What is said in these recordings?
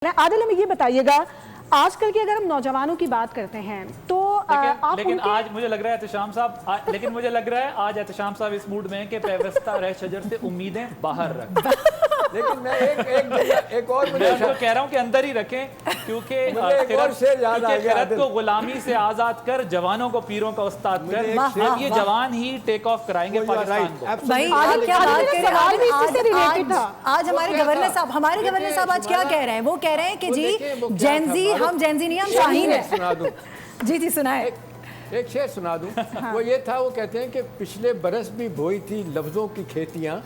आदिल हमें ये बताइएगा, आजकल की अगर हम नौजवानों की बात करते हैं तो लेकिन आज मुझे लग रहा है एहतशाम साहब लेकिन मुझे लग रहा है आज एहतशाम साहब इस मूड में है कि पेवस्ता रह शजर से उम्मीदें बाहर रख। लेकिन मैं एक और मैं उनको कह रहा हूँ कि अंदर ही रखें क्योंकि खिरत को गुलामी से आजाद कर जवानों को पीरों का उस्ताद कर अब ये जवान ही टेक ऑफ कराएंगे पाकिस्तान को। भाई आप क्या बात कर रहे हैं? आज हमारे गवर्नर साहब आज क्या कह रहे हैं? वो कह रहे हैं कि जी जेनजी, हम जेनजी नहीं, हम शाहीन है। सुना दूं, जी सुनाए। एक शेर सुना दूं। वो ये था, वो कहते हैं कि पिछले बरस भी बोई थी लफ्जों की खेतियां,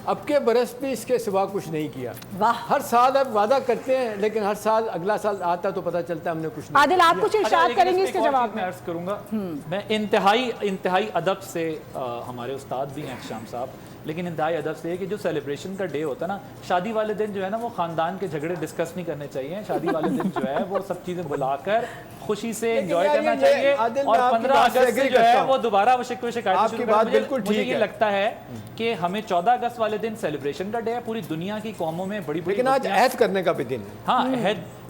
अब के बरस भी इसके सिवा कुछ नहीं किया। वाह। हर साल अब वादा करते हैं लेकिन हर साल अगला साल आता तो पता चलता है हमने कुछ नहीं। आदिल आप कुछ इरशाद करेंगे इसके जवाब में? अर्ज करूंगा, मैं इंतहाई अदब से हमारे उस्ताद भी हैं शाम साहब, लेकिन इंतहाई अदब से कि जो सेलिब्रेशन का डे होता है ना, शादी वाले दिन जो है ना वो खानदान के झगड़े डिस्कस नहीं करने चाहिए। शादी वाले दिन जो है वो सब चीज़ें बुलाकर खुशी से एंजॉय करना चाहिए और 15 अगस्त से जो है वो दोबारा वो शिकवे शिकायत शुरू करना। मुझे ये लगता है कि हमें 14 अगस्त वाले दिन सेलिब्रेशन का डे है, पूरी दुनिया की कौमों में बड़ी लेकिन आज अहद करने का भी दिन है। हाँ,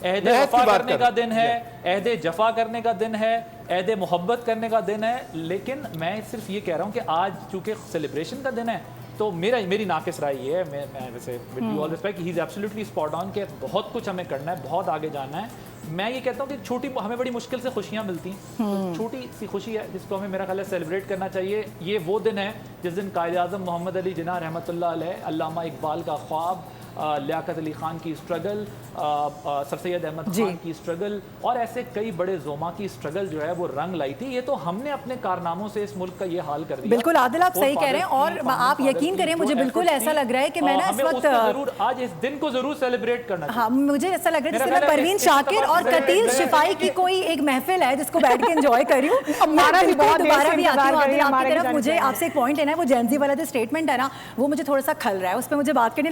अहद वफा करने का दिन है, अहद जफा करने का दिन है, अहद मोहब्बत करने का दिन है। लेकिन मैं सिर्फ ये कह रहा हूँ कि आज चूंकि सेलिब्रेशन का दिन है तो मेरी नाकिस राय ये है, मैं वैसे with due all respect he is absolutely spot on कि बहुत कुछ हमें करना है, बहुत आगे जाना है। मैं ये कहता हूँ कि छोटी हमें बड़ी मुश्किल से खुशियाँ मिलती हैं, तो छोटी सी खुशी है जिसको हमें मेरा ख्याल है सेलिब्रेट करना चाहिए। ये वो दिन है जिस दिन कायद आज़म मोहम्मद अली जिन्ना रहमतुल्लाह अलैह, अल्लामा इकबाल का ख्वाब, लियाकत अली खान की स्ट्रगल, सर सैयद अहमद खान की स्ट्रगल और ऐसे कई बड़े जोमा की स्ट्रगल जो है वो रंग लाई थी। ये तो हमने अपने कारनामों से इस मुल्क का ये हाल कर दिया। बिल्कुल आदिल, आप सही कह रहे हैं और आप यकीन करें मुझे बिल्कुल ऐसा लग रहा है कि मैं ना इस वक्त जरूर आज इस दिन को जरूर सेलिब्रेट करना चाहिए। हाँ, मुझे ऐसा लग रहा है जैसे परवीन शाकिर और कतील शिफाई की कोई एक महफिल है जिसको बैठ के एंजॉय कर रही हूँ। दोबारा भी आती हूँ आदिल आपकी तरफ। मुझे आपसे एक पॉइंट है ना, वो जेनजी वाला जो स्टेटमेंट है ना वो मुझे थोड़ा सा खल रहा है, उस पर मुझे बात करनी